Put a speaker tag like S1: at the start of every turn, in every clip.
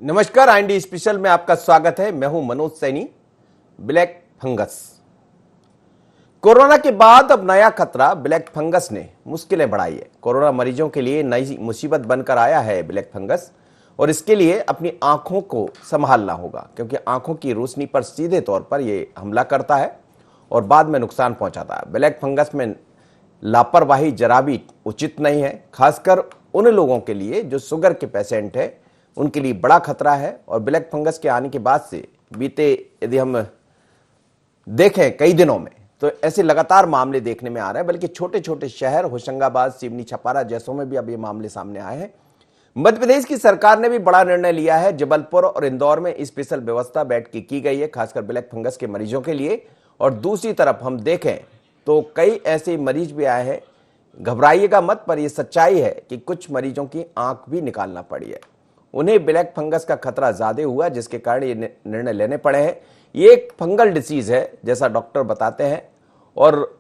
S1: नमस्कार, IND special में आपका स्वागत है। मैं हूं Manoj Saini. Black fungus. Corona के बाद अब नया खतरा ब्लैक फंगस ने मुश्किलें बढ़ाई है। कोरोना मरीजों के लिए नई मुसीबत बनकर आया है ब्लैक फंगस, और इसके लिए अपनी आंखों को संभालना होगा, क्योंकि आंखों की रोशनी पर सीधे तौर पर यह हमला करता है और बाद में नुकसान पहुंचाता है। ब्लैक फंगस में लापरवाही जरा भी उचित नहीं है, खासकर उन लोगों के लिए जो शुगर के पेशेंट है, उनके लिए बड़ा खतरा है। और ब्लैक फंगस के आने के बाद से बीते यदि हम देखें कई दिनों में, तो ऐसे लगातार मामले देखने में आ रहे हैं। बल्कि छोटे छोटे शहर होशंगाबाद, सिवनी, छपारा जैसों में भी अब ये मामले सामने आए हैं। मध्य प्रदेश की सरकार ने भी बड़ा निर्णय लिया है। जबलपुर और इंदौर में स्पेशल व्यवस्था बैठ के की गई है, खासकर ब्लैक फंगस के मरीजों के लिए। और दूसरी तरफ हम देखें तो कई ऐसे मरीज भी आए हैं। घबराइएगा मत, पर यह सच्चाई है कि कुछ मरीजों की आंख भी निकालना पड़ी है। उन्हें ब्लैक फंगस का खतरा ज्यादा हुआ, जिसके कारण ये निर्णय लेने पड़े हैं। ये एक फंगल डिसीज है, जैसा डॉक्टर बताते हैं, और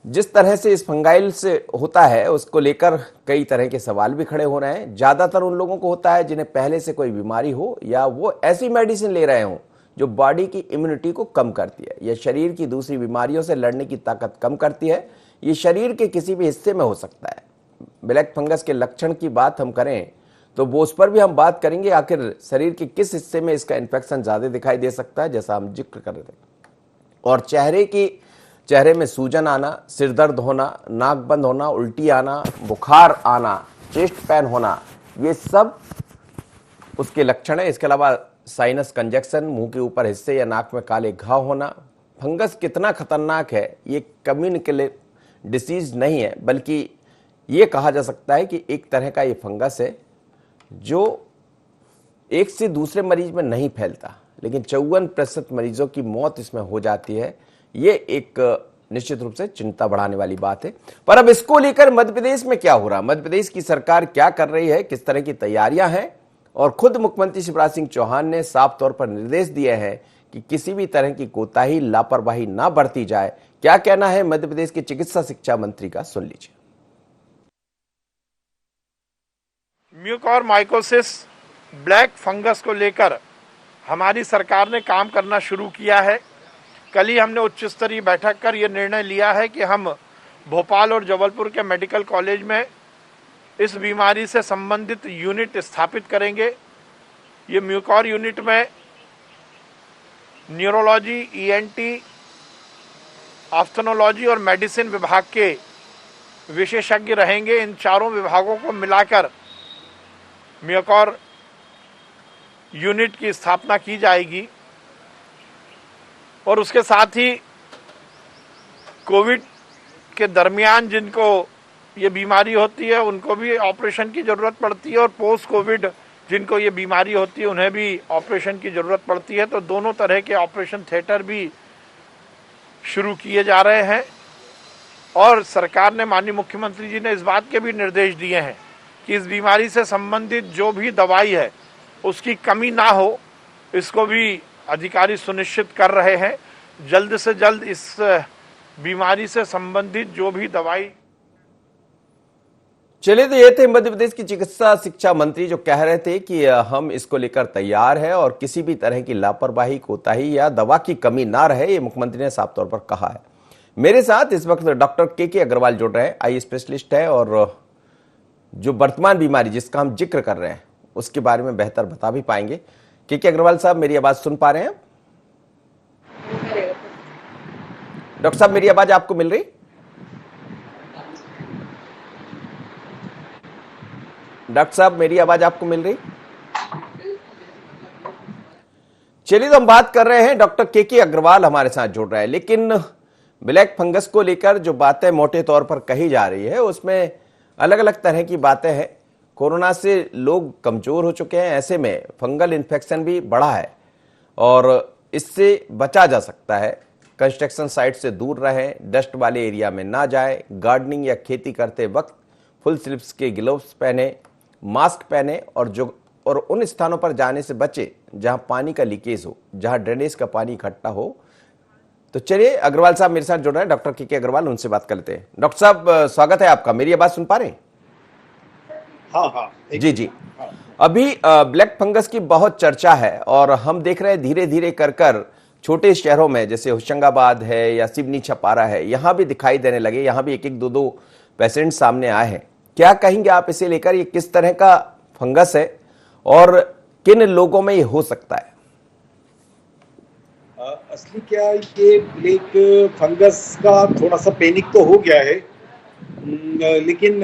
S1: जिस तरह से इस फंगाइल से होता है उसको लेकर कई तरह के सवाल भी खड़े हो रहे हैं। ज्यादातर उन लोगों को होता है जिन्हें पहले से कोई बीमारी हो, या वो ऐसी मेडिसिन ले रहे हों जो बॉडी की इम्यूनिटी को कम करती है, या शरीर की दूसरी बीमारियों से लड़ने की ताकत कम करती है। ये शरीर के किसी भी हिस्से में हो सकता है। ब्लैक फंगस के लक्षण की बात हम करें तो वो उस पर भी हम बात करेंगे, आखिर शरीर के किस हिस्से में इसका इन्फेक्शन ज्यादा दिखाई दे सकता है, जैसा हम जिक्र कर रहे थे। और चेहरे में सूजन आना, सिर दर्द होना, नाक बंद होना, उल्टी आना, बुखार आना, चेस्ट पेन होना, ये सब उसके लक्षण है। इसके अलावा साइनस कंजक्शन, मुंह के ऊपर हिस्से या नाक में काले घाव होना। फंगस कितना खतरनाक है, ये कम्युनिकेबल डिसीज नहीं है, बल्कि ये कहा जा सकता है कि एक तरह का ये फंगस है जो एक से दूसरे मरीज में नहीं फैलता, लेकिन 54% मरीजों की मौत इसमें हो जाती है। ये एक निश्चित रूप से चिंता बढ़ाने वाली बात है। पर अब इसको लेकर मध्य प्रदेश में क्या हो रहा है, मध्य प्रदेश की सरकार क्या कर रही है, किस तरह की तैयारियां हैं, और खुद मुख्यमंत्री शिवराज सिंह चौहान ने साफ तौर पर निर्देश दिए हैं कि किसी भी तरह की कोताही, लापरवाही ना बरती जाए। क्या कहना है मध्य प्रदेश के चिकित्सा शिक्षा मंत्री का, सुन लीजिए।
S2: म्यूकोरमाइकोसिस ब्लैक फंगस को लेकर हमारी सरकार ने काम करना शुरू किया है। कल ही हमने उच्च स्तरीय बैठक कर यह निर्णय लिया है कि हम भोपाल और जबलपुर के मेडिकल कॉलेज में इस बीमारी से संबंधित यूनिट स्थापित करेंगे। ये म्यूकोर यूनिट में न्यूरोलॉजी, ईएनटी, ऑप्थेल्मोलॉजी और मेडिसिन विभाग के विशेषज्ञ रहेंगे। इन चारों विभागों को मिलाकर म्यूकोर यूनिट की स्थापना की जाएगी। और उसके साथ ही कोविड के दरमियान जिनको ये बीमारी होती है उनको भी ऑपरेशन की ज़रूरत पड़ती है, और पोस्ट कोविड जिनको ये बीमारी होती है उन्हें भी ऑपरेशन की ज़रूरत पड़ती है। तो दोनों तरह के ऑपरेशन थिएटर भी शुरू किए जा रहे हैं। और सरकार ने, माननीय मुख्यमंत्री जी ने इस बात के भी निर्देश दिए हैं कि इस बीमारी से संबंधित जो भी दवाई है उसकी कमी ना हो, इसको भी अधिकारी सुनिश्चित कर रहे हैं। जल्द से जल्द इस बीमारी से संबंधित जो भी दवाई।
S1: चलिए, तो ये थे मध्य प्रदेश की चिकित्सा शिक्षा मंत्री जो कह रहे थे कि हम इसको लेकर तैयार है और किसी भी तरह की लापरवाही, कोताही या दवा की कमी ना रहे, ये मुख्यमंत्री ने साफ तौर पर कहा है। मेरे साथ इस वक्त डॉक्टर के अग्रवाल जुड़ रहे हैं। आई स्पेशलिस्ट है और जो वर्तमान बीमारी जिसका हम जिक्र कर रहे हैं उसके बारे में बेहतर बता भी पाएंगे। के अग्रवाल साहब, मेरी आवाज सुन पा रहे हैं? डॉक्टर साहब, मेरी आवाज आपको मिल रही? डॉक्टर साहब, मेरी आवाज आपको मिल रही? चलिए, तो हम बात कर रहे हैं, डॉक्टर के अग्रवाल हमारे साथ जुड़ रहे हैं। लेकिन ब्लैक फंगस को लेकर जो बातें मोटे तौर पर कही जा रही है उसमें अलग अलग तरह की बातें हैं। कोरोना से लोग कमजोर हो चुके हैं, ऐसे में फंगल इन्फेक्शन भी बढ़ा है और इससे बचा जा सकता है। कंस्ट्रक्शन साइट से दूर रहें, डस्ट वाले एरिया में ना जाएं, गार्डनिंग या खेती करते वक्त फुल स्लीव्स के ग्लव्स पहने, मास्क पहने, और उन स्थानों पर जाने से बचे जहां पानी का लीकेज हो, जहां ड्रेनेज का पानी इकट्ठा हो। तो चलिए, अग्रवाल साहब मेरे साथ जुड़ रहे हैं, डॉक्टर के अग्रवाल, उनसे बात कर लेते हैं। डॉक्टर साहब, स्वागत है आपका। मेरी आवाज सुन पा रहे हैं?
S3: हाँ,
S1: जी। अभी ब्लैक फंगस की बहुत चर्चा है और हम देख रहे हैं धीरे धीरे कर छोटे शहरों में जैसे होशंगाबाद है या सिवनी छपारा है, यहां भी दिखाई देने लगे। यहां भी एक एक दो दो पेशेंट सामने आए हैं। क्या कहेंगे आप इसे लेकर? ये किस तरह का फंगस है और किन लोगों में ये हो सकता है?
S3: असली क्या ये ब्लैक फंगस का थोड़ा सा पैनिक तो हो गया है, लेकिन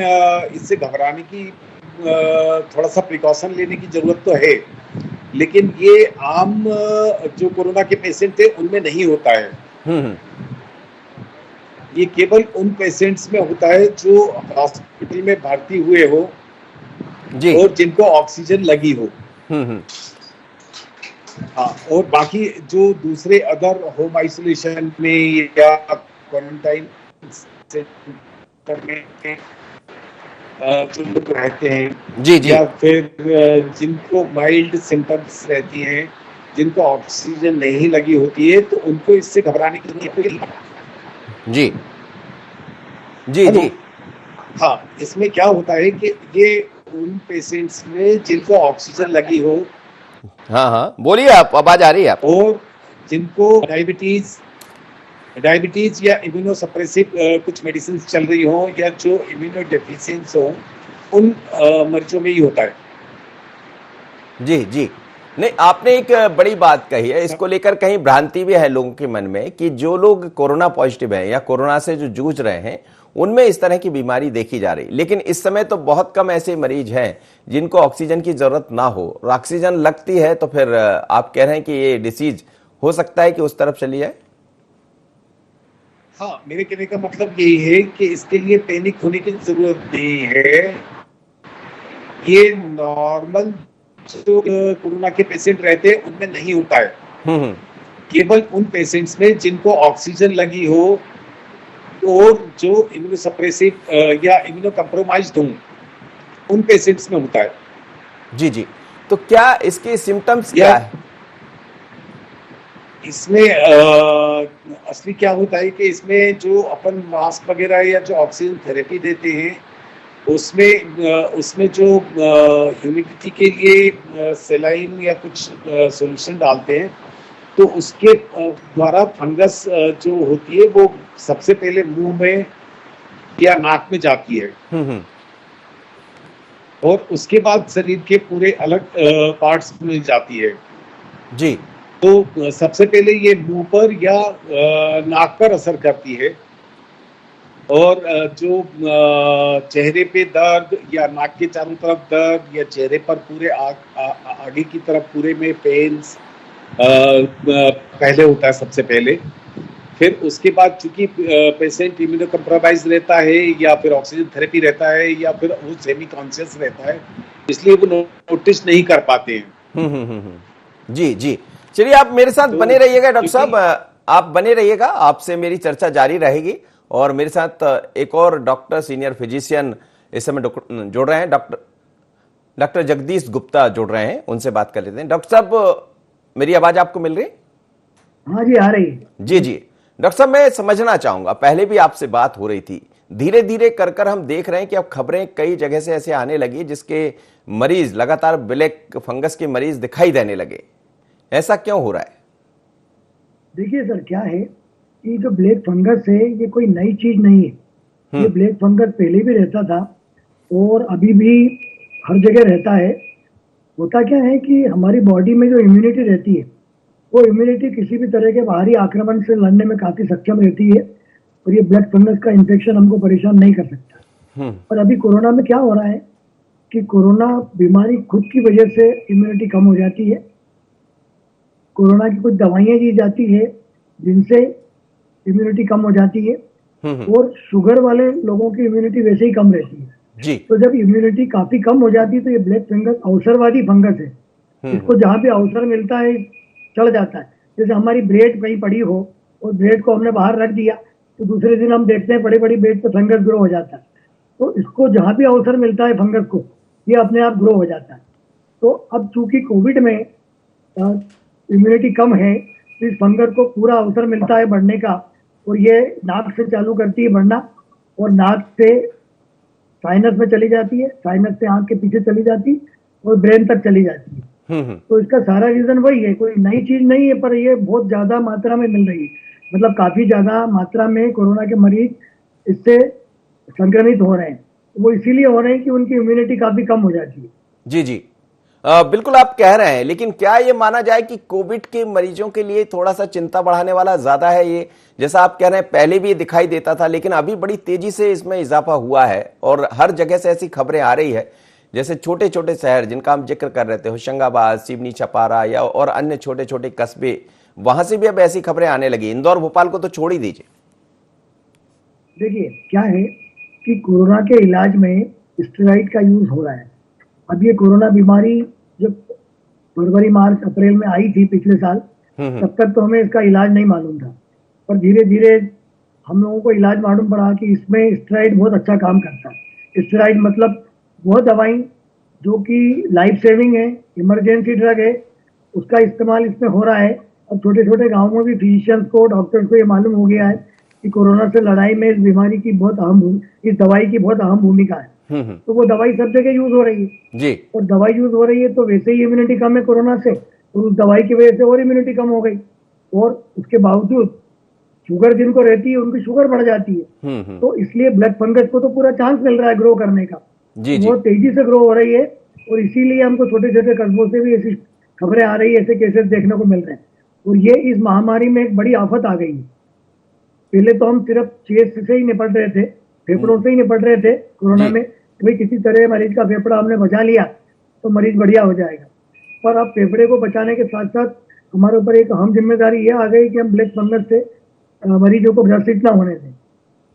S3: इससे घबराने की थोड़ा सा प्रिकॉशन लेने की जरूरत तो है। लेकिन ये आम जो कोरोना के पेशेंट थे उनमें नहीं होता है।
S1: हम्म।
S3: ये केवल उन पेशेंट्स में होता है जो हॉस्पिटल में भर्ती हुए हो
S1: जी।
S3: और जिनको ऑक्सीजन लगी हो।
S1: हम्म।
S3: हाँ, और बाकी जो दूसरे अदर होम आइसोलेशन में या क्वारंटाइन सेंटर में जो लोग रहते हैं,
S1: जी जी
S3: या फिर जिनको माइल्ड सिम्टम्स रहती हैं, जिनको ऑक्सीजन नहीं लगी होती है, तो उनको इससे घबराने की जरूरत नहीं।
S1: जी जी जी।
S3: हाँ, इसमें क्या होता है कि ये उन पेशेंट्स में जिनको ऑक्सीजन लगी हो,
S1: हाँ हाँ बोलिए, आप आवाज आ रही है आप।
S3: और जिनको डायबिटीज या इम्यूनोसप्रेसिव कुछ मेडिसिन चल रही हो, या जो इम्यूनो डेफिशिएंसी हो, उन मरीजों में ही होता है।
S1: जी जी। नहीं, आपने एक बड़ी बात कही है। इसको लेकर कहीं भ्रांति भी है लोगों के मन में कि जो लोग कोरोना पॉजिटिव हैं या कोरोना से जो जूझ रहे हैं उनमें इस तरह की बीमारी देखी जा रही। लेकिन इस समय तो बहुत कम ऐसे मरीज हैं जिनको ऑक्सीजन की जरूरत ना हो, और ऑक्सीजन लगती है तो फिर आप कह रहे हैं कि ये डिसीज हो सकता है कि उस तरफ चली जाए।
S3: हाँ, मेरे कहने का मतलब यही है कि इसके लिए पैनिक होने की जरूरत नहीं है। ये नॉर्मल जो कोरोना के पेशेंट रहते हैं उनमें नहीं होता है। केवल उन पेशेंट्स में जिनको ऑक्सीजन लगी हो और जो इम्यूनोसप्रेसिव या इम्यूनो कम्प्रोमाइज्ड हों, उन पेशेंट्स में होता है।
S1: जी जी। तो क्या इसके सिम्टम्स क्या है?
S3: इसमें असली क्या होता है कि इसमें जो अपन मास्क वगैरह या जो ऑक्सीजन थेरेपी देते हैं, उसमें जो ह्यूमिडिटी के लिए सेलाइन या कुछ सॉल्यूशन डालते हैं, तो उसके द्वारा फंगस जो होती है वो सबसे पहले मुंह में या नाक में जाती है, और उसके बाद शरीर के पूरे अलग पार्ट्स में जाती है।
S1: जी।
S3: तो सबसे पहले ये मुंह पर या नाक पर असर करती है, और जो चेहरे पे दर्द या नाक के चारों तरफ दर्द या चेहरे पर पूरे आगे की तरफ पूरे में पेन्स पहले होता है सबसे पहले। फिर उसके बाद चूंकि पेशेंट इम्यूनो कम्प्रोमाइज रहता है या फिर ऑक्सीजन थेरेपी रहता है या फिर वो सेमी कॉन्शियस रहता है, इसलिए वो नोटिस नहीं कर पाते हैं।
S1: जी जी। चलिए, आप मेरे साथ बने रहिएगा डॉक्टर साहब, आप बने रहिएगा, आपसे मेरी चर्चा जारी रहेगी। और मेरे साथ एक और डॉक्टर सीनियर फिजिशियन इस समय जुड़ रहे हैं, डॉक्टर जगदीश गुप्ता जुड़ रहे हैं, उनसे बात कर लेते हैं। डॉक्टर साहब, मेरी आवाज आपको मिल रही?
S4: हाँ जी, आ रही।
S1: जी जी। डॉक्टर साहब, मैं समझना चाहूंगा, पहले भी आपसे बात हो रही थी, धीरे धीरे कर हम देख रहे हैं कि अब खबरें कई जगह से ऐसे आने लगी जिसके मरीज लगातार ब्लैक फंगस के मरीज दिखाई देने लगे। ऐसा क्यों हो रहा है?
S4: देखिए सर, क्या है कि जो ब्लैक फंगस है ये कोई नई चीज नहीं है। ये ब्लैक फंगस पहले भी रहता था और अभी भी हर जगह रहता है। होता क्या है कि हमारी बॉडी में जो इम्यूनिटी रहती है, वो इम्यूनिटी किसी भी तरह के बाहरी आक्रमण से लड़ने में काफी सक्षम रहती है, और ये ब्लैक फंगस का इन्फेक्शन हमको परेशान नहीं कर सकता। और अभी कोरोना में क्या हो रहा है कि कोरोना बीमारी खुद की वजह से इम्यूनिटी कम हो जाती है। कोरोना की कुछ दवाइयां दी जाती है जिनसे इम्यूनिटी कम हो जाती है, और शुगर वाले लोगों की इम्यूनिटी वैसे ही कम रहती है
S1: जी।
S4: तो जब इम्यूनिटी काफी कम हो जाती है तो ये ब्लैक फंगस अवसरवादी फंगस है। इसको जहां भी अवसर मिलता है चढ़ जाता है। जैसे हमारी ब्रेड कहीं पड़ी हो और ब्रेड को हमने बाहर रख दिया तो दूसरे दिन हम देखते हैं बड़ी बड़ी ब्रेड पे फंगस ग्रो हो जाता है। तो इसको जहां भी अवसर मिलता है फंगस को, ये अपने आप ग्रो हो जाता है। तो अब चूंकि कोविड में इम्यूनिटी कम है तो इस फंगस को पूरा अवसर मिलता है बढ़ने का, और ये नाक से चालू करती है बढ़ना, और नाक से साइनस में चली जाती है, साइनस से आंख के पीछे चली जाती, और ब्रेन तक चली जाती है।
S1: हम्म।
S4: तो इसका सारा रीजन वही है, कोई नई चीज नहीं है, पर ये बहुत ज्यादा मात्रा में मिल रही है। मतलब काफी ज्यादा मात्रा में कोरोना के मरीज इससे संक्रमित हो रहे हैं। वो इसीलिए हो रहे हैं कि उनकी इम्यूनिटी काफी कम हो जाती है।
S1: जी जी। बिल्कुल आप कह रहे हैं, लेकिन क्या ये माना जाए कि कोविड के मरीजों के लिए थोड़ा सा चिंता बढ़ाने वाला ज्यादा है ये? जैसा आप कह रहे हैं पहले भी ये दिखाई देता था, लेकिन अभी बड़ी तेजी से इसमें इजाफा हुआ है और हर जगह से ऐसी खबरें आ रही है। जैसे छोटे छोटे शहर जिनका हम जिक्र कर रहे थे, होशंगाबाद, सिवनी, छपारा या और अन्य छोटे छोटे कस्बे, वहां से भी अब ऐसी खबरें आने लगी। इंदौर, भोपाल को तो छोड़ ही दीजिए।
S4: देखिए क्या है कि कोरोना के इलाज में स्टेरॉइड का यूज हो रहा है। अब ये कोरोना बीमारी जब फरवरी मार्च अप्रैल में आई थी पिछले साल, तब तक तो हमें इसका इलाज नहीं मालूम था। पर धीरे धीरे हम लोगों को इलाज मालूम पड़ा कि इसमें स्टेरॉइड बहुत अच्छा काम करता है। स्टेरॉइड मतलब वो दवाई जो कि लाइफ सेविंग है, इमरजेंसी ड्रग है, उसका इस्तेमाल इसमें हो रहा है। अब छोटे छोटे गाँवों में भी फिजिशियंस को, डॉक्टर्स को ये मालूम हो गया है कि कोरोना से लड़ाई में इस बीमारी की बहुत अहम, इस दवाई की बहुत अहम भूमिका है। तो वो दवाई सब जगह यूज हो रही है
S1: जी।
S4: और दवाई यूज हो रही है तो वैसे ही इम्यूनिटी कम है कोरोना से, और उस दवाई की वजह से और इम्यूनिटी कम हो गई। और उसके बावजूद शुगर जिनको रहती है उनकी शुगर बढ़ जाती है। तो इसलिए ब्लैक फंगस को तो पूरा चांस मिल रहा है ग्रो करने का।
S1: जी जी।
S4: बहुत तेजी से ग्रो हो रही है और इसीलिए हमको छोटे छोटे कस्बों से भी ऐसी खबरें आ रही है, ऐसे केसेस देखने को मिल रहे हैं। और ये इस महामारी में एक बड़ी आफत आ गई है। पहले तो हम सिर्फ चेस्ट से ही निपट रहे थे, फेफड़ों से ही निपट रहे थे कोरोना में, भाई किसी तरह मरीज का फेफड़ा हमने बचा लिया तो मरीज बढ़िया हो जाएगा। पर अब फेफड़े को बचाने के साथ साथ हमारे ऊपर एक अहम जिम्मेदारी ये आ गई कि हम ब्लैक फंगस से मरीजों को ग्रसित ना होने दें।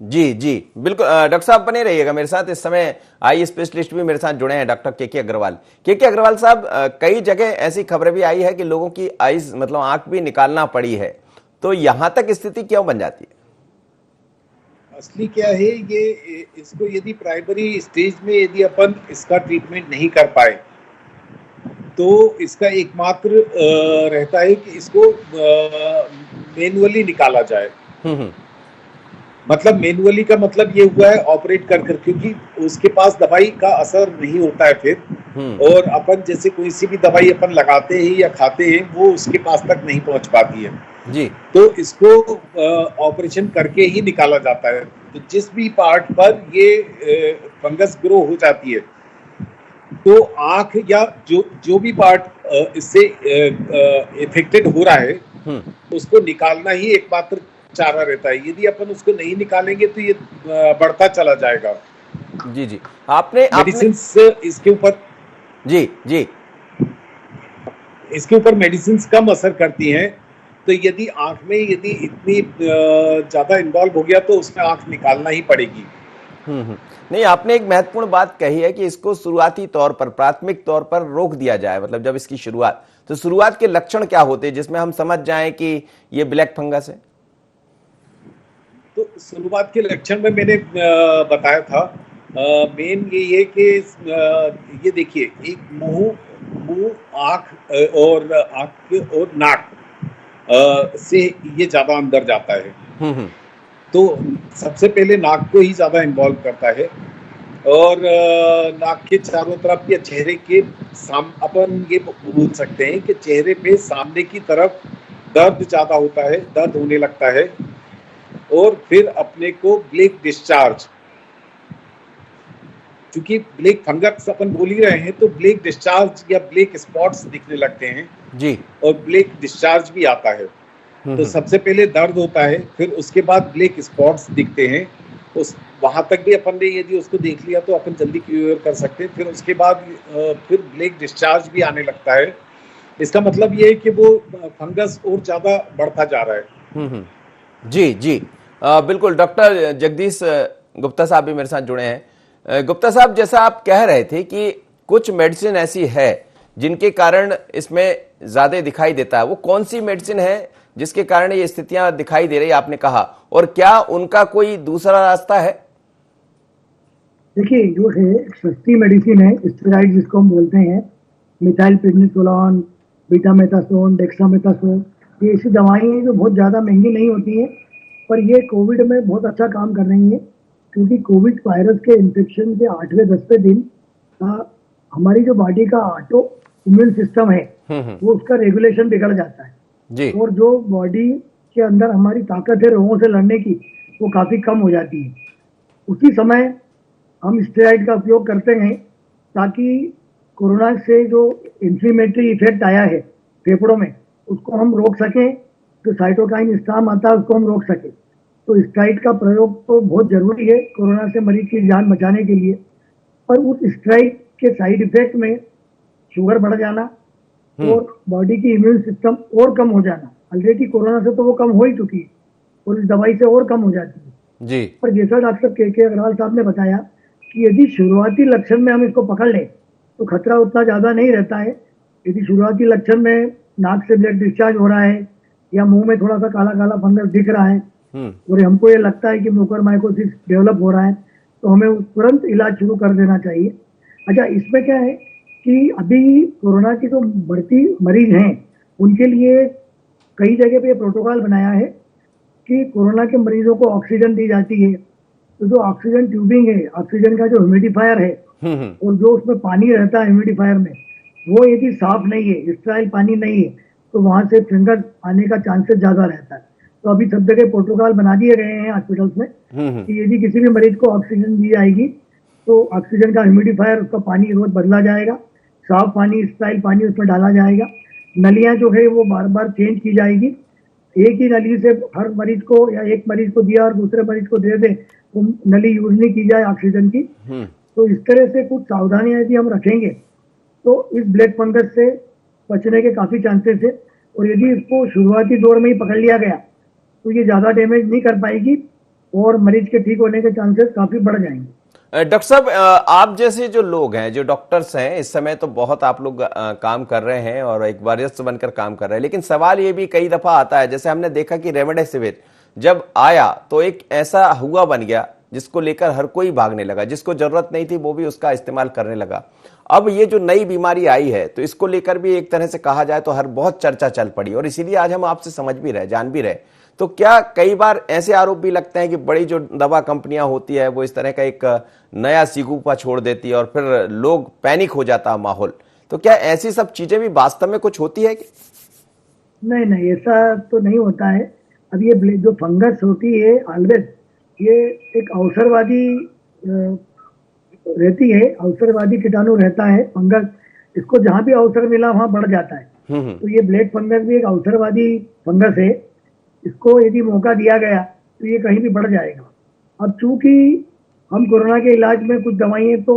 S1: जी जी बिल्कुल। डॉक्टर साहब बने रहिएगा मेरे साथ। इस समय आई स्पेशलिस्ट भी मेरे साथ जुड़े हैं, डॉक्टर के अग्रवाल। के अग्रवाल साहब, कई जगह ऐसी खबरें भी आई है कि लोगों की आईज मतलब आंख भी निकालना पड़ी है, तो यहां तक स्थिति क्यों बन जाती है?
S3: असली क्या है, ये इसको यदि प्राइमरी स्टेज में यदि अपन इसका ट्रीटमेंट नहीं कर पाए तो इसका एकमात्र रहता है कि इसको मैनुअली निकाला जाए। मतलब मैनुअली का मतलब ये हुआ है ऑपरेट कर कर, क्योंकि उसके पास दवाई का असर नहीं होता है फिर। और अपन जैसे कोई सी भी दवाई अपन लगाते हैं या खाते हैं वो उसके पास तक नहीं पहुंच पाती है
S1: जी।
S3: तो इसको ऑपरेशन करके ही निकाला जाता है। तो जिस भी पार्ट पर ये फंगस ग्रो हो जाती है तो आंख या जो भी पार्ट इससे इफेक्टेड हो रहा है उसको निकालना ही एकमात्र चारा रहता है। यदि अपन उसको नहीं निकालेंगे तो ये बढ़ता चला जाएगा।
S1: जी जी। आपने
S3: मेडिसिन इसके ऊपर
S1: जी जी
S3: इसके ऊपर मेडिसिन कम असर करती हैं। तो यदि आंख में यदि इतनी ज्यादा इन्वॉल्व हो गया तो उसमें आंख निकालना ही पड़ेगी।
S1: नहीं, आपने एक महत्वपूर्ण बात कही है कि इसको शुरुआती तौर पर, प्राथमिक तौर पर रोक दिया जाए। मतलब जब इसकी शुरुआत, तो शुरुआत के लक्षण क्या होते हैं जिसमें हम समझ जाएं कि ये ब्लैक फंगस है?
S3: तो शुरुआत के लक्षण में मैंने बताया था, मेन ये है कि ये देखिए, एक मुंह, आंख और नाक से ये ज्यादा अंदर जाता है। तो सबसे पहले नाक को ही ज्यादा इन्वॉल्व करता है और नाक के चारों तरफ या चेहरे के अपन ये बोल सकते हैं कि चेहरे पे सामने की तरफ दर्द ज्यादा होता है, दर्द होने लगता है। और फिर अपने को ब्लैक डिस्चार्ज, क्योंकि ब्लैक फंगस अपन बोल ही रहे हैं तो ब्लैक डिस्चार्ज या ब्लैक स्पॉट्स दिखने लगते हैं
S1: जी।
S3: और ब्लैक डिस्चार्ज भी आता है। तो सबसे पहले दर्द होता है, फिर उसके बाद ब्लैक स्पॉट्स दिखते हैं। उस वहां तक भी अपन ने यदि उसको देख लिया तो अपन जल्दी क्योर कर सकते हैं। फिर उसके बाद फिर ब्लैक डिस्चार्ज भी आने लगता है। इसका मतलब ये है कि वो फंगस और ज्यादा बढ़ता जा रहा है।
S1: जी जी बिल्कुल। डॉक्टर जगदीश गुप्ता साहब भी मेरे साथ जुड़े हैं। गुप्ता साहब, जैसा आप कह रहे थे कि कुछ मेडिसिन ऐसी है जिनके कारण इसमें ज्यादा दिखाई देता है, वो कौन सी मेडिसिन है जिसके कारण ये स्थितियां दिखाई दे रही, आपने कहा, और क्या उनका कोई दूसरा रास्ता है?
S4: देखिए, जो है सस्ती मेडिसिन है, स्टेरॉइड जिसको हम बोलते हैं, मिथाइल प्रेडनिसोलोन, बीटामेथासोन, डेक्सामेथासोन, ये ऐसी दवाएं हैं जो बहुत ज़्यादा महंगी नहीं होती हैं, पर ये कोविड में बहुत अच्छा काम कर रही हैं। क्योंकि कोविड वायरस के इन्फेक्शन के 8वें 10वें दिन हमारी जो बॉडी का ऑटो इम्यून सिस्टम है वो उसका रेगुलेशन बिगड़ जाता है
S1: जी
S4: और जो बॉडी के अंदर हमारी ताकत है रोगों से लड़ने की वो काफी कम हो जाती है। उसी समय हम स्टेरॉइड का उपयोग करते हैं ताकि कोरोना से जो इन्फ्लेमेटरी इफेक्ट आया है फेफड़ों में उसको हम रोक सकें, जो साइटोकाइन स्टार्म आता है उसको हम रोक सकें। तो स्टेरॉइड का प्रयोग तो बहुत जरूरी है कोरोना से मरीज की जान बचाने के लिए, पर उस स्टेरॉइड के साइड इफेक्ट में शुगर बढ़ जाना और बॉडी की इम्यून सिस्टम और कम हो जाना, ऑलरेडी कोरोना से तो वो कम हो ही चुकी है और इस दवाई से और कम हो जाती है
S1: जी
S4: पर जैसा डॉक्टर के अग्रवाल साहब ने बताया कि यदि शुरुआती लक्षण में हम इसको पकड़ लें तो खतरा उतना ज्यादा नहीं रहता है। यदि शुरुआती लक्षण में नाक से ब्लड डिस्चार्ज हो रहा है या मुंह में थोड़ा सा काला काला फंगस दिख रहा है और हमको ये लगता है कि म्यूकोरमाइकोसिस डेवलप हो रहा है तो हमें तुरंत इलाज शुरू कर देना चाहिए। अच्छा, इसमें क्या है कि अभी कोरोना की जो बढ़ती मरीज हैं उनके लिए कई जगह पे प्रोटोकॉल बनाया है कि कोरोना के मरीजों को ऑक्सीजन दी जाती है। तो जो ऑक्सीजन ट्यूबिंग है, ऑक्सीजन का जो ह्यूमिडिफायर है और जो उसमें पानी रहता है ह्यूमिडिफायर में, वो यदि साफ नहीं है, स्टेराइल पानी नहीं है, तो वहां से फंगस आने का चांसेस ज्यादा रहता है। तो अभी सब जगह प्रोटोकॉल बना दिए गए हैं हॉस्पिटल्स में कि यदि किसी भी मरीज को ऑक्सीजन दी जाएगी तो ऑक्सीजन का ह्यूमिडिफायर, उसका पानी रोज बदला जाएगा, साफ पानी, स्टेराइल पानी उसमें डाला जाएगा, नलियां जो है वो बार बार चेंज की जाएगी। एक ही नली से हर मरीज को या एक मरीज को दिया और दूसरे मरीज को दे दे तो नली यूज नहीं की जाए ऑक्सीजन की। तो इस तरह से कुछ सावधानियां यदि हम रखेंगे तो इस ब्लैक फंगस से बचने के काफी चांसेस है और यदि इसको शुरुआती दौर में ही पकड़ लिया गया तो ये ज्यादा डैमेज नहीं कर पाएगी और मरीज के ठीक होने के चांसेस काफी बढ़ जाएंगे।
S1: डॉक्टर साहब, आप जैसे जो लोग हैं, जो डॉक्टर्स हैं, इस समय तो बहुत आप लोग काम कर रहे हैं और एक वरिष्ठ बनकर काम कर रहे हैं, लेकिन सवाल ये भी कई दफा आता है, जैसे हमने देखा कि रेमडेसिविर जब आया तो एक ऐसा हुआ बन गया जिसको लेकर हर कोई भागने लगा, जिसको जरूरत नहीं थी वो भी उसका इस्तेमाल करने लगा। अब ये जो नई बीमारी आई है तो इसको लेकर भी एक तरह से कहा जाए तो हर बहुत चर्चा चल पड़ी और इसीलिए आज हम आपसे समझ भी रहे, जान भी रहे। तो क्या कई बार ऐसे आरोप भी लगते हैं कि बड़ी जो दवा कंपनियां होती है वो इस तरह का एक नया सिगुफा छोड़ देती है और फिर लोग पैनिक हो जाता है माहौल, तो क्या ऐसी सब चीजें भी वास्तव में कुछ होती है कि?
S4: नहीं, ऐसा तो नहीं होता है। अब ये जो फंगस होती है ऑलवेज ये एक अवसरवादी रहती है, अवसरवादी कीटाणु रहता है फंगस, इसको जहां भी अवसर मिला वहां बढ़ जाता है। तो ये ब्लैक फंगस भी एक अवसरवादी फंगस है, इसको यदि मौका दिया गया तो ये कहीं भी बढ़ जाएगा। अब चूंकि हम कोरोना के इलाज में कुछ दवाइयां तो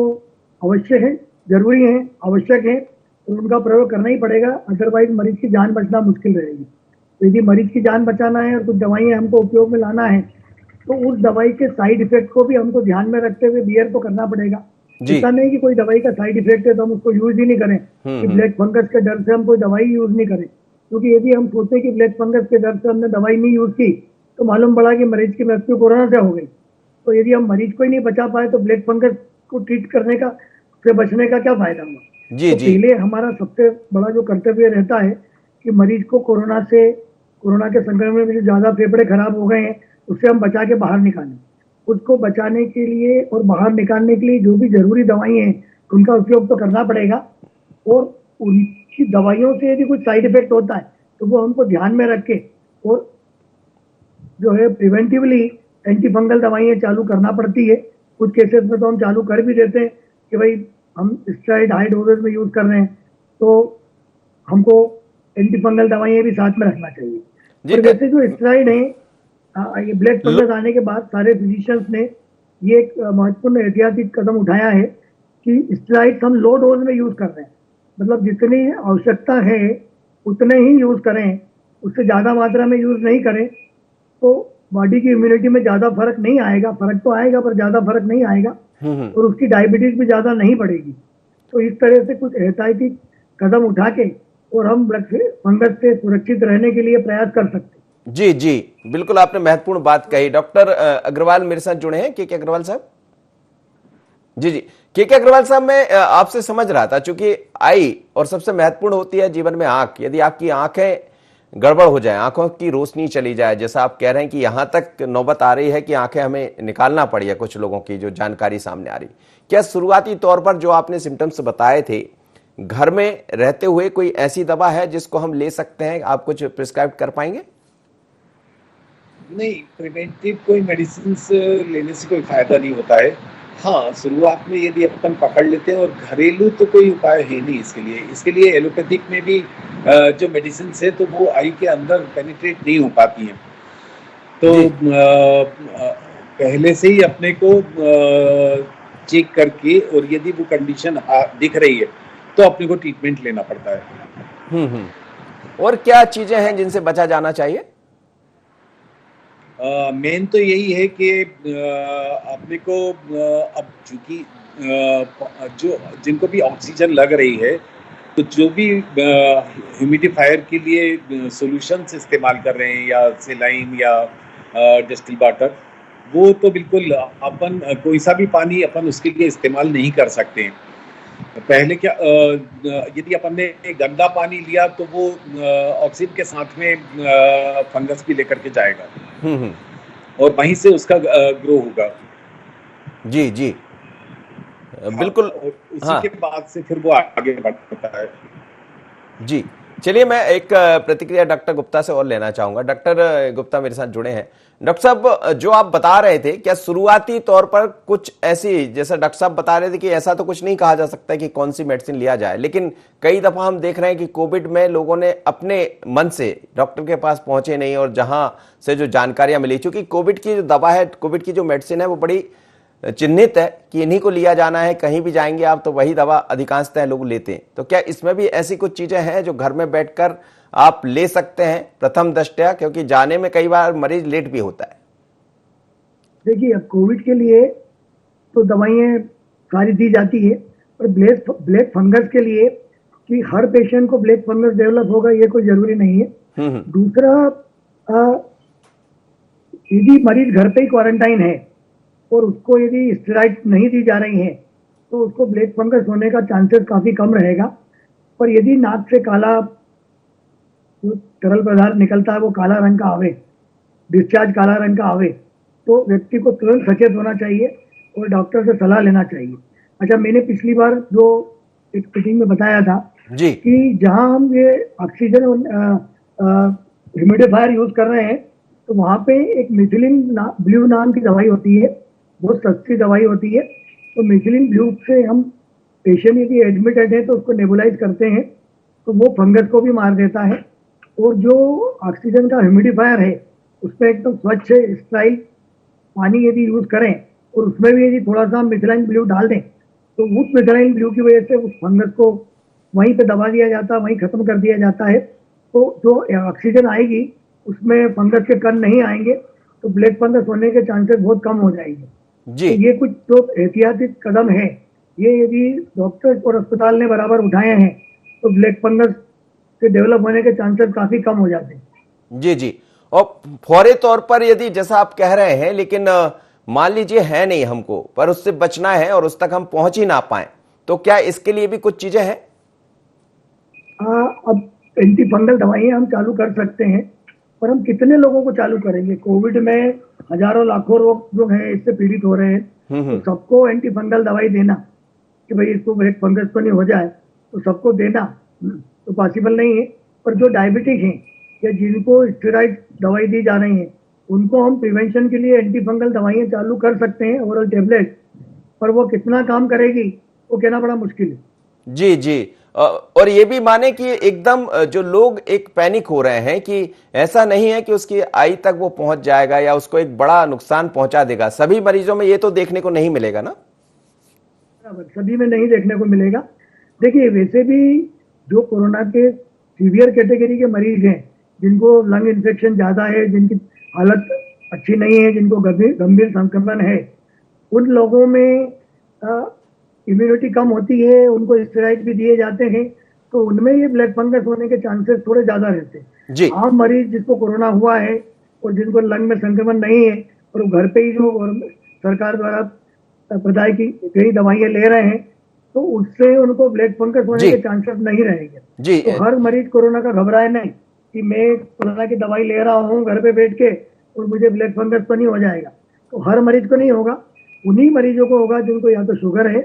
S4: अवश्य है, जरूरी है, आवश्यक है, तो उनका प्रयोग करना ही पड़ेगा, अदरवाइज मरीज की जान बचना मुश्किल रहेगी। तो यदि मरीज की जान बचाना है और कुछ दवाइयां हमको उपयोग में लाना है तो उस दवाई के साइड इफेक्ट को भी हमको ध्यान में रखते हुए बियर तो करना पड़ेगा। ऐसा नहीं कि कोई दवाई का साइड इफेक्ट है तो हम उसको यूज ही नहीं करें कि ब्लैक फंगस के डर से हम कोई दवाई यूज नहीं करें, क्योंकि यदि हम सोचे कि ब्लैक फंगस के डर से हमने दवाई नहीं यूज की तो मालूम पड़ा कि मरीज की मृत्यु कोरोना से हो गई। तो यदि हम मरीज को ही नहीं बचा पाए तो ब्लैक फंगस को ट्रीट करने का, से बचने का क्या फायदा हुआ।
S1: जी
S4: तो
S1: जी
S4: पहले हमारा सबसे बड़ा जो कर्तव्य रहता है कि मरीज को कोरोना के संक्रमण में जो ज्यादा फेफड़े खराब हो गए हैं उससे हम बचा के बाहर निकालें। उसको बचाने के लिए और बाहर निकालने के लिए जो भी जरूरी दवाइयां हैं उनका उपयोग तो करना पड़ेगा और उनकी दवाइयों से यदि कुछ साइड इफेक्ट होता है तो वो हमको ध्यान में रख के और जो है प्रिवेंटिवली एंटीफंगल दवाइयां चालू करना पड़ती है। कुछ केसेस में तो हम चालू कर भी देते हैं कि भाई हम स्टेरॉइड हाई डोजेज में यूज कर रहे हैं तो हमको एंटीफंगल दवाइयां भी साथ में रखना चाहिए। और वैसे जो स्टेरॉइड है, ये ब्लैक फंगस आने के बाद सारे फिजिशियंस ने ये एक महत्वपूर्ण एहतियाती कदम उठाया है कि स्टेरॉइड हम लो डोज में यूज कर रहे हैं, मतलब जितनी आवश्यकता है उतने ही यूज करें, उससे ज्यादा मात्रा में यूज नहीं करें तो बॉडी की इम्यूनिटी में ज्यादा फर्क नहीं आएगा। फर्क तो आएगा पर ज्यादा फर्क नहीं आएगा और उसकी डायबिटीज भी ज्यादा नहीं बढ़ेगी। तो इस तरह से कुछ एहतियाती कदम उठा के और हम ब्लैक फंगस से सुरक्षित रहने के लिए प्रयास कर सकते हैं।
S1: जी जी, बिल्कुल आपने महत्वपूर्ण बात कही। डॉक्टर अग्रवाल मेरे साथ जुड़े हैं, के अग्रवाल साहब। जी जी, के अग्रवाल साहब, मैं आपसे समझ रहा था, चूंकि आई और सबसे महत्वपूर्ण होती है जीवन में आंख, यदि आपकी आंखें गड़बड़ हो जाए, आंखों की रोशनी चली जाए, जैसा आप कह रहे हैं कि यहां तक नौबत आ रही है कि आंखें हमें निकालना पड़ी है कुछ लोगों की, जो जानकारी सामने आ रही, क्या शुरुआती तौर पर जो आपने सिम्टम्स बताए थे, घर में रहते हुए कोई ऐसी दवा है जिसको हम ले सकते हैं, आप कुछ प्रिस्क्राइब कर पाएंगे?
S3: नहीं, प्रिवेंटिव कोई मेडिसिन लेने से कोई फायदा नहीं होता है। हाँ, शुरुआत में यदि अपन पकड़ लेते हैं, और घरेलू तो कोई उपाय है नहीं इसके लिए एलोपैथिक में भी जो मेडिसिन है तो वो आई के अंदर पेनिट्रेट नहीं हो पाती हैं। तो पहले से ही अपने को चेक करके, और यदि वो कंडीशन दिख रही है तो अपने को ट्रीटमेंट लेना पड़ता है।
S1: और क्या चीजें हैं जिनसे बचा जाना चाहिए?
S3: मेन तो यही है कि अपने को अब चूंकि जो जिनको भी ऑक्सीजन लग रही है, तो जो भी ह्यूमिडिफायर के लिए सॉल्यूशंस इस्तेमाल कर रहे हैं, या सेलाइन या डिस्टिल वाटर, वो तो बिल्कुल अपन कोई सा भी पानी अपन उसके लिए इस्तेमाल नहीं कर सकते हैं। पहले क्या, यदि अपन ने गंदा पानी लिया तो वो ऑक्सीजन के साथ में फंगस भी लेकर के जाएगा, और वहीं से उसका ग्रो होगा।
S1: जी जी, बिल्कुल।
S3: और उसी
S1: हाँ
S3: के बाद से फिर वो आगे बढ़ता है।
S1: जी, चलिए मैं एक प्रतिक्रिया डॉक्टर गुप्ता से और लेना चाहूंगा। डॉक्टर गुप्ता मेरे साथ जुड़े हैं। डॉक्टर साहब, जो आप बता रहे थे, क्या शुरुआती तौर पर कुछ ऐसी, जैसा डॉक्टर साहब बता रहे थे कि ऐसा तो कुछ नहीं कहा जा सकता कि कौन सी मेडिसिन लिया जाए, लेकिन कई दफा हम देख रहे हैं कि कोविड में लोगों ने अपने मन से डॉक्टर के पास पहुंचे नहीं, और जहां से जो जानकारियां मिली, क्योंकि कोविड की जो दवा है, कोविड की जो मेडिसिन है, वो बड़ी चिन्हित है कि इन्हीं को लिया जाना है, कहीं भी जाएंगे आप तो वही दवा अधिकांशतः लोग लेते हैं। तो क्या इसमें भी ऐसी कुछ चीजें हैं जो घर में बैठकर आप ले सकते हैं प्रथम दृष्टया, क्योंकि जाने में कई बार मरीज लेट भी होता है?
S4: देखिए, कोविड के लिए तो दवाइयाँ सारी दी जाती है, पर ब्लैक फंगस के लिए कि हर पेशेंट को ब्लैक फंगस डेवलप होगा ये कोई जरूरी नहीं है। दूसरा, यदि मरीज घर पे ही क्वारंटाइन है और उसको यदि स्टेरॉइड नहीं दी जा रही है तो उसको ब्लैक फंगस होने का चांसेस काफी कम रहेगा। पर यदि नाक से काला तरल पदार्थ निकलता है, वो काला रंग का आवे, डिस्चार्ज काला रंग का आवे, तो व्यक्ति को तुरंत सचेत होना चाहिए और डॉक्टर से सलाह लेना चाहिए। अच्छा, मैंने पिछली बार जो एक मीटिंग में बताया था
S1: जी,
S4: कि जहां हम ये ऑक्सीजन ह्यूमिडिफायर यूज कर रहे हैं, तो वहां पे एक मिथिलिन ब्लू नाम की दवाई होती है, बहुत सस्ती दवाई होती है। तो मिथिलिन ब्लू से हम पेशेंट यदि एडमिटेड है तो उसको नेबुलाइज करते हैं, तो वो फंगस को भी मार देता है। और जो ऑक्सीजन का ह्यूमिडिफायर है उसमें एकदम स्वच्छ स्टाइल पानी यदि यूज करें और उसमें भी यदि थोड़ा सा मिथिलाइन ब्लू डाल दें, तो उस मिथिलाइन ब्लू की वजह से उस फंगस को वहीं पे दबा दिया जाता है, वहीं खत्म कर दिया जाता है। तो जो ऑक्सीजन आएगी उसमें फंगस के कण नहीं आएंगे, तो ब्लैक फंगस होने के चांसेस बहुत कम हो जाएंगे
S1: जी।
S4: तो ये कुछ जो एहतियाती कदम है, ये यदि डॉक्टर और अस्पताल ने बराबर उठाए हैं तो ब्लैक फंगस के डेवलप होने के चांसेस काफी कम हो जाते हैं।
S1: जी जी, और फौरी तौर पर यदि, जैसा आप कह रहे हैं, लेकिन मान लीजिए है नहीं हमको, पर उससे बचना है और उस तक हम पहुंच ही ना पाए, तो क्या इसके लिए भी कुछ चीजें हैं?
S4: अब एंटी फंगल दवाइयां हम चालू कर सकते हैं, पर हम कितने लोगों को चालू करेंगे? कोविड में हजारों लाखों लोग जो हैं इससे पीड़ित हो रहे हैं, तो सबको एंटी फंगल दवाई देना कि भाई इसको ब्लैक फंगस तो नहीं हो जाए, तो सबको देना तो पॉसिबल नहीं है। पर जो डायबिटिक हैं या जिनको स्टेरॉइड दवाई दी जा रही है, उनको हम प्रिवेंशन के लिए एंटी फंगल दवाइयां चालू कर सकते हैं, ओरल टेबलेट, पर वो कितना काम करेगी वो कहना बड़ा मुश्किल है।
S1: जी जी, और ये भी माने कि एकदम जो लोग एक पैनिक हो रहे हैं कि ऐसा नहीं है कि उसकी आई तक वो पहुंच जाएगा या उसको एक बड़ा नुकसान पहुंचा देगा, सभी मरीजों में ये तो देखने को नहीं मिलेगा ना?
S4: सभी में नहीं देखने को मिलेगा। देखिए, वैसे भी जो कोरोना के सीवियर कैटेगरी के मरीज हैं, जिनको लंग इन्फेक्शन ज्यादा है, जिनकी हालत अच्छी नहीं है, जिनको गंभीर संक्रमण है, उन लोगों में इम्यूनिटी कम होती है, उनको स्टेरॉइड भी दिए जाते हैं, तो उनमें ये ब्लैक फंगस होने के चांसेस थोड़े ज्यादा रहते हैं। आम मरीज जिसको कोरोना हुआ है और जिनको लंग में संक्रमण नहीं है और वो घर पे ही जो सरकार द्वारा प्रदाय की गई दवाइयां ले रहे हैं, तो उससे उनको ब्लैक फंगस होने के चांसेस नहीं रहेंगे। तो हर मरीज कोरोना का घबराए नहीं। कि मैं कोरोना की दवाई ले रहा हूँ घर पे बैठ के और मुझे ब्लैक फंगस तो नहीं हो जाएगा। तो हर मरीज को नहीं होगा, उन्हीं मरीजों को होगा जिनको या तो शुगर है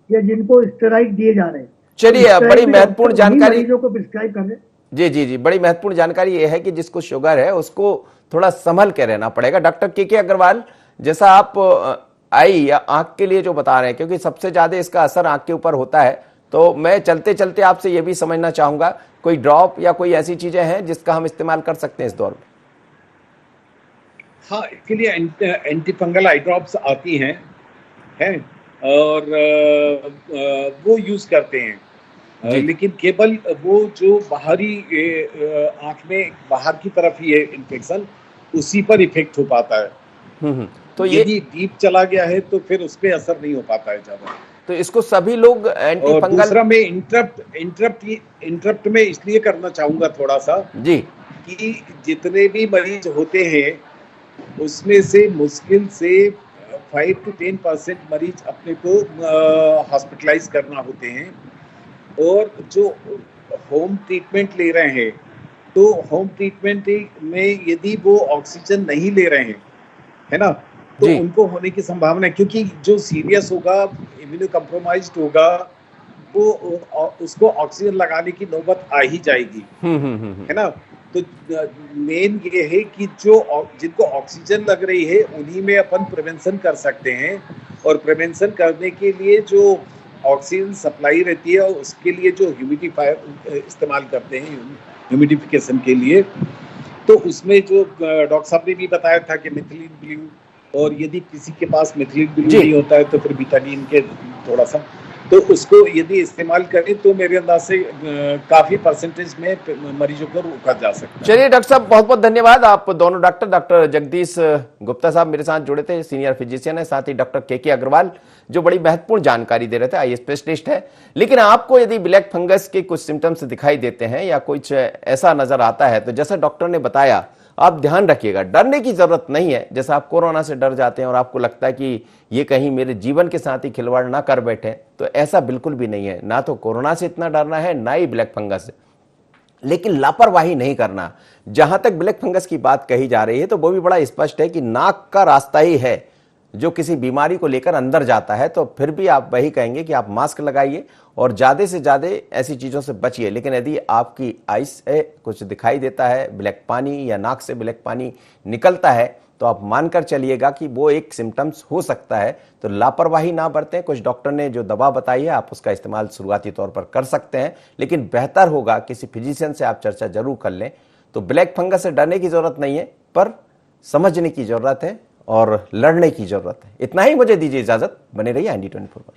S4: या जिनको स्टेरॉइड दिए जा रहे हैं।
S1: चलिए,
S4: तो
S1: बड़ी
S4: स्टेरॉइड भी
S1: महत्वपूर्ण
S4: डॉक्टर उन्हीं
S1: जानकारी।
S4: मरीजों को प्रिस्क्राइब कर रहे हैं।
S1: जी जी जी, बड़ी महत्वपूर्ण जानकारी यह है कि जिसको शुगर है उसको थोड़ा संभल के रहना पड़ेगा। डॉक्टर के अग्रवाल, जैसा आप आई या आंख के लिए जो बता रहे हैं, क्योंकि सबसे ज्यादा इसका असर आंख के ऊपर होता है, तो मैं चलते चलते आपसे यह भी समझना चाहूंगा, कोई ड्रॉप या कोई ऐसी चीजें हैं जिसका हम इस्तेमाल कर सकते हैं इस दौर में?
S3: हाँ, इसके लिए एंटी फंगल आई ड्रॉप्स आती हैं और वो यूज करते हैं।
S1: जी।
S3: लेकिन केवल वो जो बाहरी आंख में बाहर की तरफ ही है इन्फेक्शन, उसी पर इफेक्ट हो पाता है।
S1: तो ये,
S3: यदि डीप चला गया है तो फिर उस पर असर नहीं हो पाता है ज्यादा।
S1: तो इसको सभी लोग एंटी
S3: और
S1: फंगल।
S3: दूसरा मैं इंटरप्ट में इसलिए करना चाहूंगा थोड़ा सा,
S1: जी।
S3: कि जितने भी मरीज होते हैं उसमें से मुश्किल से 5 to 10% मरीज अपने को हॉस्पिटलाइज करना होते हैं। और जो होम ट्रीटमेंट ले रहे हैं, तो होम ट्रीटमेंट में यदि वो ऑक्सीजन नहीं ले रहे हैं, है ना, तो
S1: जी।
S3: उनको होने की संभावना है, क्योंकि जो सीरियस होगा, इम्यूनो कम्प्रोमाइज्ड होगा, वो उसको ऑक्सीजन लगाने की नौबत आ ही जाएगी। है ना। तो मेन ये है कि जिनको ऑक्सीजन लग रही है उन्हीं में अपन प्रिवेंशन कर सकते हैं। और प्रिवेंशन करने के लिए जो ऑक्सीजन सप्लाई रहती है, उसके लिए जो ह्यूमिडिफायर इस्तेमाल करते हैं ह्यूमिडिफिकेशन के लिए, तो उसमें जो डॉक्टर साहब ने भी बताया था कि मिथिलीन ब्लू, और यदि किसी के पास मिथिलीन ब्लू नहीं होता है तो फिर बिटाडीन के थोड़ा सा, तो उसको यदि इस्तेमाल करें तो मेरे अंदाज से काफी परसेंटेज में मरीजों को रोका जा सकता है।
S1: चलिए डॉक्टर साहब, बहुत बहुत धन्यवाद। आप दोनों डॉक्टर जगदीश गुप्ता साहब मेरे साथ जुड़े थे, सीनियर फिजिशियन है, साथ ही डॉक्टर के अग्रवाल जो बड़ी महत्वपूर्ण जानकारी दे रहे थे, आई स्पेशलिस्ट है। लेकिन आपको यदि ब्लैक फंगस के कुछ सिम्टम्स दिखाई देते हैं या कुछ ऐसा नजर आता है, तो जैसा डॉक्टर ने बताया, आप ध्यान रखिएगा, डरने की जरूरत नहीं है। जैसा आप कोरोना से डर जाते हैं और आपको लगता है कि ये कहीं मेरे जीवन के साथ ही खिलवाड़ ना कर बैठे, तो ऐसा बिल्कुल भी नहीं है। ना तो कोरोना से इतना डरना है, ना ही ब्लैक फंगस से। लेकिन लापरवाही नहीं करना। जहां तक ब्लैक फंगस की बात कही जा रही है, तो वो भी बड़ा स्पष्ट है कि नाक का रास्ता ही है जो किसी बीमारी को लेकर अंदर जाता है। तो फिर भी आप वही कहेंगे कि आप मास्क लगाइए और ज्यादा से ज्यादा ऐसी चीजों से बचिए। लेकिन यदि आपकी आइस से कुछ दिखाई देता है, ब्लैक पानी या नाक से ब्लैक पानी निकलता है, तो आप मानकर चलिएगा कि वो एक सिम्टम्स हो सकता है। तो लापरवाही ना बरतें। कुछ डॉक्टर ने जो दवा बताई है, आप उसका इस्तेमाल शुरुआती तौर पर कर सकते हैं, लेकिन बेहतर होगा किसी फिजिशियन से आप चर्चा जरूर कर लें। तो ब्लैक फंगस से डरने की जरूरत नहीं है, पर समझने की जरूरत है और लड़ने की जरूरत है। इतना ही मुझे दीजिए इजाजत। बने रहिए ND24 पर।